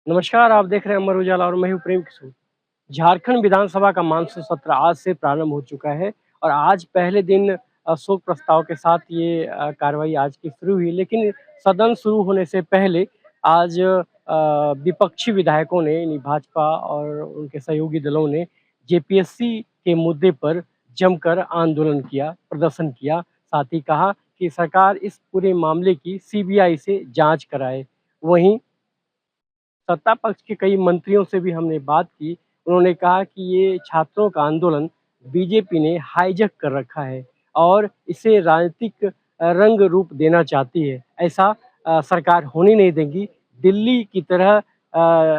नमस्कार, आप देख रहे हैं अमर उजाला और मैं हूं प्रेम किशोर। झारखंड विधानसभा का मानसून सत्र आज से प्रारंभ हो चुका है और आज पहले दिन शोक प्रस्ताव के साथ ये कार्रवाई आज की शुरू हुई। लेकिन सदन शुरू होने से पहले आज विपक्षी विधायकों ने यानी भाजपा और उनके सहयोगी दलों ने जेपीएससी के मुद्दे पर जमकर आंदोलन किया, प्रदर्शन किया। साथ ही कहा कि सरकार इस पूरे मामले की सीबीआई से जाँच कराए। वहीं सत्ता पक्ष के कई मंत्रियों से भी हमने बात की। उन्होंने कहा कि ये छात्रों का आंदोलन बीजेपी ने हाईजैक कर रखा है और इसे राजनीतिक रंग रूप देना चाहती है। ऐसा सरकार होने नहीं देगी। दिल्ली की तरह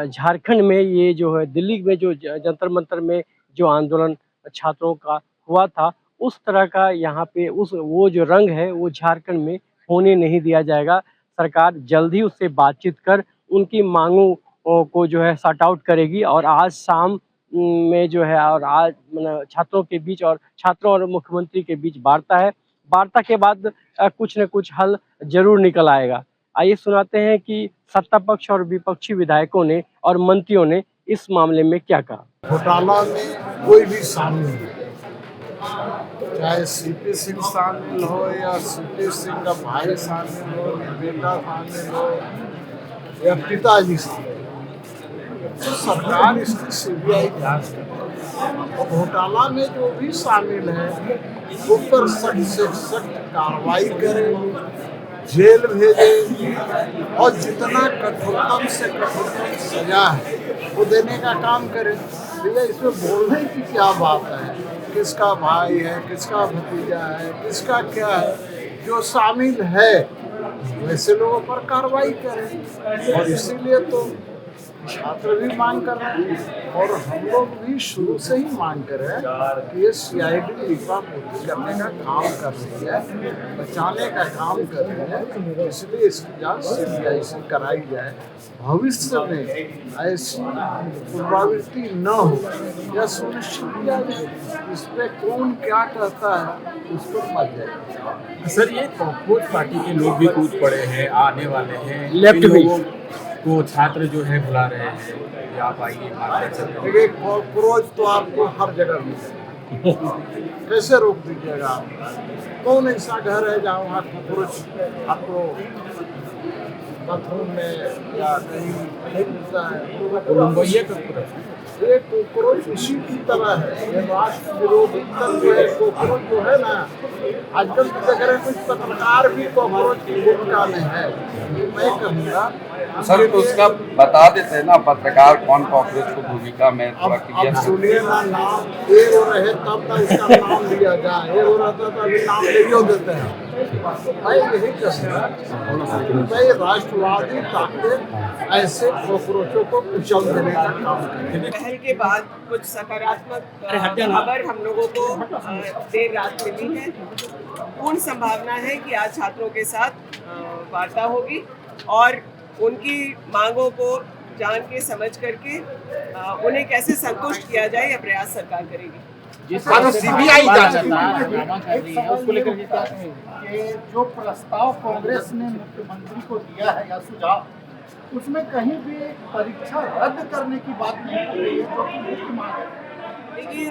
झारखंड में ये जो है दिल्ली में जो जंतर मंतर में जो आंदोलन छात्रों का हुआ था, उस तरह का यहाँ पे उस वो जो रंग है वो झारखंड में होने नहीं दिया जाएगा। सरकार जल्द ही उससे बातचीत कर उनकी मांगों को जो है सॉर्ट आउट करेगी और आज शाम में जो है और आज मतलब छात्रों के बीच और छात्रों और मुख्यमंत्री के बीच वार्ता है। वार्ता के बाद कुछ न कुछ हल जरूर निकल आएगा। आइए सुनाते हैं कि सत्ता पक्ष और विपक्षी विधायकों ने और मंत्रियों ने इस मामले में क्या कहा। घोटाला में कोई भी शामिल हो, चाहे सीपी सिंह शामिल हो या सीपी सिंह का भाई शामिल हो या बेटा शामिल हो या पिताजी शामिल हो, तो सरकार इसकी सीबीआई जांच करे और घोटाला में जो भी शामिल है उन पर सख्त से सख्त कार्रवाई करे, जेल भेजे और जितना कठोरतम से कठोरतम सजा है वो देने का काम करे। भैया इसमें बोलने की क्या बात है, किसका भाई है, किसका भतीजा है, किसका क्या है, जो शामिल है वैसे लोगों पर कार्रवाई करें। और इसीलिए तो छात्र भी मांग कर रहे हैं और हम लोग भी शुरू से ही मांग कर रहे हैं कि ये सीआईडी लिपापोती करने का काम कर रही है, बचाने का काम कर रही है, इसलिए इसकी जांच सीबीआई से कराई जाए। भविष्य में ऐसी पुनरावृत्ति न हो या सुनिश्चित किया जाए। इस पर कौन क्या कहता है उस पर मत जाए। सर, ये कॉकरोच पार्टी के लोग भी कूद पड़े हैं, आने वाले हैं, लेफ्ट इन भी लोगों को छात्र जो है बुला रहे हैं कि आप आइए मार्गदर्शन करें। देखिए कॉकरोच तो आपको हर जगह मिलेगा, कैसे रोक दीजिएगा आप? कौन ऐसा घर है जहाँ वहाँ कॉकरोच आपको बाथरूम में या कहीं नहीं मिलता है? मुंबई का ये कॉकरोच इसी की तरह है, ये राष्ट्र विरोधी तत्व है। कॉकरोच जो है ना, आजकल की जगह कुछ पत्रकार भी कॉकरोच की भूमिका में है। मैं कहूँगा सर, तो उसका बता देते हैं ना पत्रकार कौन कॉकरोच को भूमिका में थोड़ा अब क्लियर। सुनिए ना, नाम ये हो रहे तब ना उसका नाम लिया जाए, ये हो रहता तो अभी नाम ले देते हैं। मैं यही कहूँगा भाई राष्ट्रवादी ताकतें ऐसे कॉकरोचों को कुचल देने का काम करें। पहल के बाद कुछ सकारात्मक खबर हम लोगों को देर रात मिली है। पूर्ण संभावना है कि आज छात्रों के साथ वार्ता होगी और उनकी मांगों को जान के समझ करके उन्हें कैसे संतुष्ट किया जाए यह प्रयास सरकार करेगी। सीबीआई जांच उसको लेकर के क्या कि जो प्रस्ताव कांग्रेस ने मुख्यमंत्री को दिया है या सुझाव, उसमें कहीं भी परीक्षा रद्द करने की बात नहीं की गई है, जो कि मुख्य मांग है। देखिए,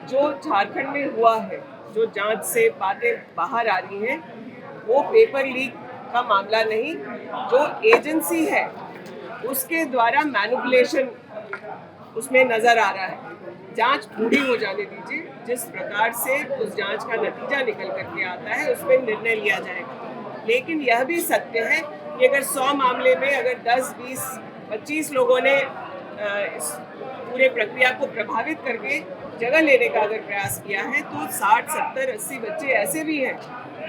जो झारखंड में हुआ है, जो जांच से बातें बाहर आ रही हैं, वो पेपर लीक का मामला नहीं, जो एजेंसी है उसके द्वारा मैनिपुलेशन उसमें नजर आ रहा है। जांच पूरी हो जाने दीजिए, जिस प्रकार से उस जांच का नतीजा निकल करके आता है उस पर निर्णय लिया जाएगा। लेकिन यह भी सत्य है कि अगर 100 मामले में अगर 10, 20, 25 लोगों ने इस पूरे प्रक्रिया को प्रभावित करके जगह लेने का अगर प्रयास किया है, तो 60, 70, 80 बच्चे ऐसे भी हैं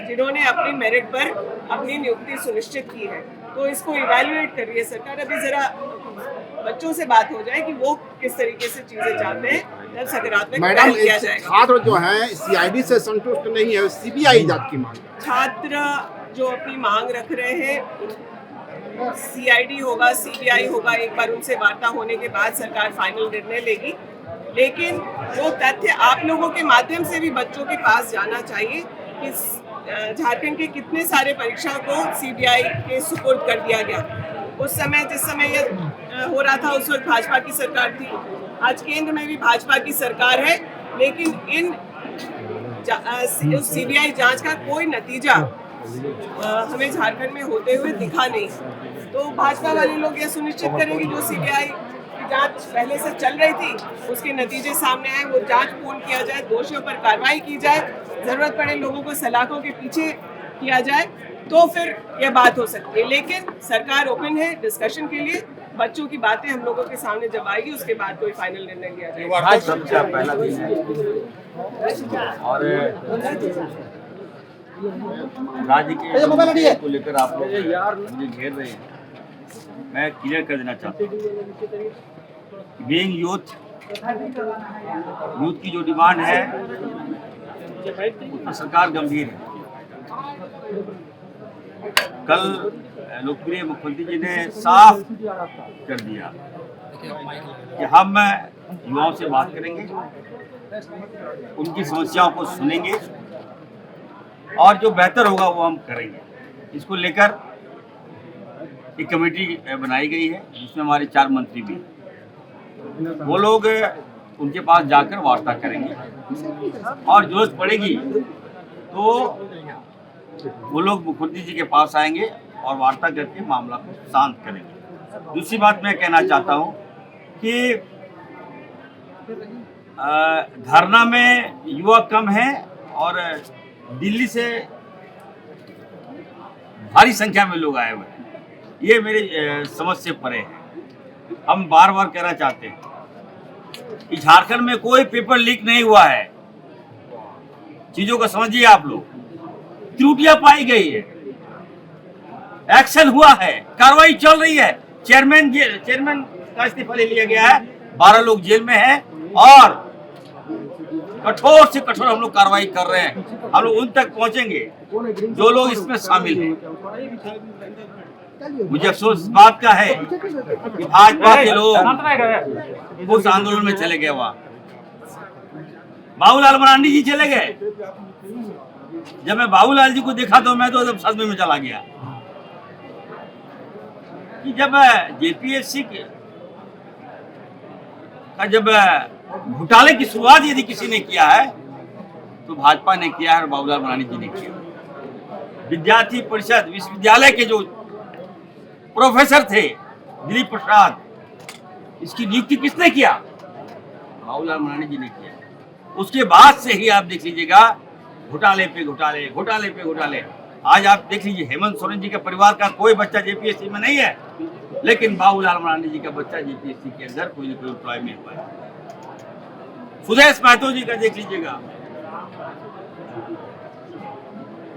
जिन्होंने अपनी मेरिट पर अपनी नियुक्ति सुनिश्चित की है। तो इसको इवैल्यूएट कर रही है सरकार। अभी जरा बच्चों से बात हो जाए कि वो किस तरीके से चीजें चाहते हैं, तब सकारात्मक मैडम, किया जाएगा। छात्र जो है सीआईडी से संतुष्ट नहीं है, सीबीआई जांच की मांग है। छात्र जो अपनी मांग रख रहे हैं, सीआईडी होगा, सीबीआई होगा, एक बार उनसे वार्ता होने के बाद सरकार फाइनल निर्णय लेगी। लेकिन वो तथ्य आप लोगों के माध्यम से भी बच्चों के पास जाना चाहिए कि झारखंड के कितने सारे परीक्षा को सीबीआई के सुपुर्द कर दिया गया। उस समय जिस समय ये हो रहा था उस वक्त भाजपा की सरकार थी। आज केंद्र में भी भाजपा की सरकार है, लेकिन इन सीबीआई जांच का कोई नतीजा हमें झारखंड में होते हुए दिखा नहीं। तो भाजपा वाले लोग ये सुनिश्चित करें कि जो सीबीआई की जांच पहले से चल रही थी उसके नतीजे सामने आए, वो जांच पूर्ण किया जाए, दोषियों पर कार्रवाई की जाए, जरूरत पड़े लोगों को सलाखों के पीछे किया जाए, तो फिर यह बात हो सकती है। लेकिन सरकार ओपन है डिस्कशन के लिए। बच्चों की बातें हम लोगों के सामने जब आएगी उसके बाद कोई फाइनल निर्णय लिया जाएगा। सबसे पहला दिन है और राज्य के को लेकर आप लोग मुझे घेर रहे हैं। मैं क्लियर कर देना चाहता हूँ, बीइंग यूथ की जो डिमांड है उसमें सरकार गंभीर है। कल लोकप्रिय मुख्यमंत्री जी ने साफ कर दिया कि हम युवाओं से बात करेंगे, उनकी समस्याओं को सुनेंगे और जो बेहतर होगा वो हम करेंगे। इसको लेकर एक कमेटी बनाई गई है जिसमें हमारे 4 मंत्री भी हैं। वो लोग उनके पास जाकर वार्ता करेंगे और जरूरत पड़ेगी तो वो लोग मुख्यमंत्री जी के पास आएंगे और वार्ता करके मामला को शांत करेंगे। दूसरी बात मैं कहना चाहता हूँ कि धरना में युवा कम है और दिल्ली से भारी संख्या में लोग आए हुए हैं, ये मेरे समझ से परे है। हम बार बार कहना चाहते हैं कि झारखंड में कोई पेपर लीक नहीं हुआ है। चीजों को समझिए आप लोग, त्रुटियां पाई गई है, एक्शन हुआ है, कार्रवाई चल रही है। चेयरमैन का इस्तीफा ले लिया गया है, 12 लोग जेल में हैं और कठोर से कठोर हम लोग कार्रवाई कर रहे हैं। हम लोग उन तक पहुंचेंगे जो लोग इसमें शामिल हैं। मुझे अफसोस इस बात का है कि भाजपा के लोग उस आंदोलन में चले गए। वहाँ बाबूलाल मरांडी जी चले गए। जब मैं बाबूलाल जी को देखा तो मैं तो सदमे में चला गया कि जब जेपीएससी का जब घोटाले की शुरुआत यदि किसी ने किया है तो भाजपा ने किया है और बाबूलाल मरांडी जी ने किया। विद्यार्थी परिषद विश्वविद्यालय के जो प्रोफेसर थे दिलीप प्रसाद, इसकी नियुक्ति किसने किया? बाबूलाल मरांडी जी ने किया। उसके बाद से ही आप देख लीजिएगा घोटाले पे घोटाले, घोटाले पे घोटाले। आज आप देख लीजिए हेमंत सोरेन जी के परिवार का कोई बच्चा जेपीएससी में नहीं है, लेकिन बाबूलाल मरांडी जी का बच्चा जेपीएससी के अंदर कोई न कोई एम्प्लॉय में हुआ है। सुदेश महतो जी का देख लीजिएगा।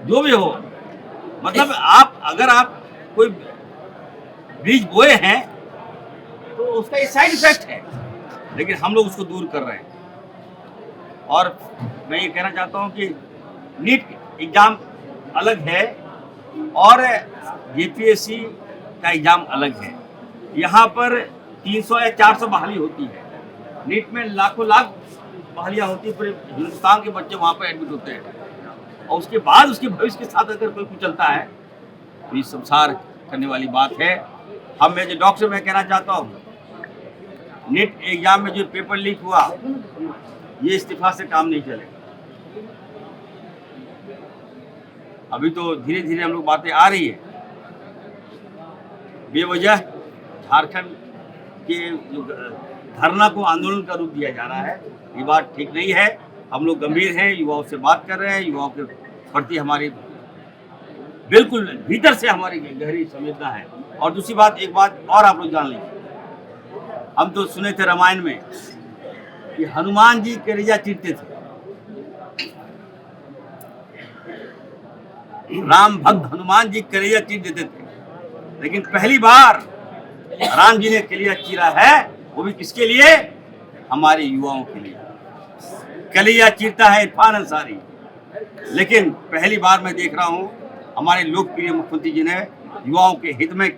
जो भी हो, मतलब अगर आप कोई बीज बोए हैं तो उसका एक साइड इफेक्ट है, लेकिन हम लोग उसको दूर कर रहे हैं। और मैं ये कहना चाहता हूं कि नीट एग्जाम अलग है और जेपीएससी का एग्जाम अलग है। यहाँ पर 300 या 400 बहाली होती है, नीट में लाखों लाख बहालियाँ होती है। पूरे हिंदुस्तान के बच्चे वहाँ पर एडमिट होते हैं और उसके बाद उसके भविष्य के साथ अगर कोई कुछ चलता है तो ये संसार करने वाली बात है। हम मैं जो डॉक्टर मैं कहना चाहता हूँ, नीट एग्जाम में जो पेपर लीक हुआ, ये इस्तीफा से काम नहीं चलेगा। अभी तो धीरे धीरे हम लोग बातें आ रही है। बेवजह झारखंड के जो धरना को आंदोलन का रूप दिया जा रहा है, ये बात ठीक नहीं है। हम लोग गंभीर हैं, युवाओं से बात कर रहे हैं। युवाओं के प्रति हमारी बिल्कुल भीतर से हमारी गहरी संवेदना है। और दूसरी बात, एक बात और आप लोग जान लीजिए, हम तो सुने थे रामायण में कि हनुमान जी कलेजा चीरते थे। राम भक्त हनुमान जी कलेजा चीर देते थे, लेकिन पहली बार राम जी ने कलेजा चीरा है, वो भी किसके लिए? हमारे युवाओं के लिए। कलेजा चीरता है इरफान अंसारी, लेकिन पहली बार मैं देख रहा हूँ हमारे लोकप्रिय मुख्यमंत्री जी ने युवाओं के हित में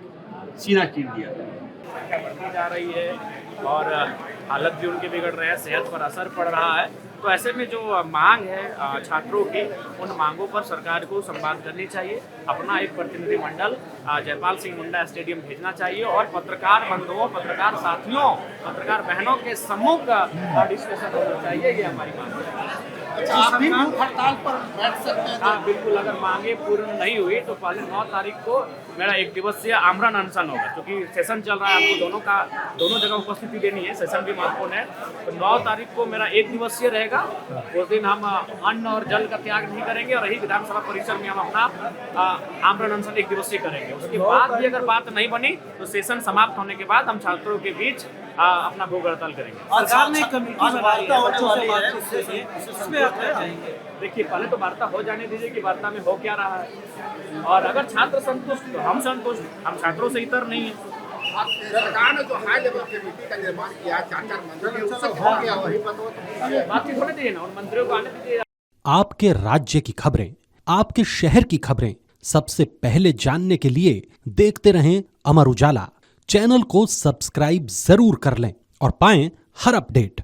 सीना चीर दिया। बढ़ती जा रही है और हालत भी उनके बिगड़ रहे हैं, सेहत पर असर पड़ रहा है तो ऐसे में जो मांग है छात्रों की, उन मांगों पर सरकार को संवाद करनी चाहिए, अपना एक प्रतिनिधिमंडल जयपाल सिंह मुंडा स्टेडियम भेजना चाहिए और पत्रकार बंधुओं, पत्रकार साथियों, पत्रकार बहनों के सम्मुख डिस्कशन होना चाहिए, ये हमारी मांग है। आप भी भूख हड़ताल पर बैठ सकते हैं। हाँ बिल्कुल, अगर मांगे पूर्ण नहीं हुई तो पहले 9 तारीख को मेरा 1 दिवसीय आमरण अनशन होगा, क्योंकि सेशन चल रहा है, आपको दोनों जगह उपस्थिति देनी है, सेशन भी महत्वपूर्ण है। तो 9 तारीख को मेरा 1 दिवसीय रहेगा, उस दिन हम अन्न और जल का त्याग नहीं करेंगे और रही विधानसभा परिसर में हम अपना आमरण अनशन 1 दिवसीय करेंगे। उसके बाद भी अगर बात नहीं बनी तो सेशन समाप्त होने के बाद हम छात्रों के बीच अपना भूख हड़ताल करेंगे। सरकार ने कमेटी बनाई है बच्चों से बातचीत के लिए, इसमें आप क्या कहेंगे? देखिए, पहले तो वार्ता हो जाने दीजिए कि वार्ता में हो क्या रहा है, और अगर छात्र संतुष्ट तो हम संतुष्ट, हम छात्रों से इतर नहीं है। सरकार ने जो हाई लेवल कमेटी का निर्माण किया 4 मंत्री, उससे हो गया वही बताओ। बातचीत होने दीजिए ना, उन मंत्रियों को आने दीजिए। आपके राज्य की खबरें, आपके शहर की खबरें सबसे पहले जानने के लिए देखते रहें अमर उजाला। चैनल को सब्सक्राइब जरूर कर लें और पाएं हर अपडेट।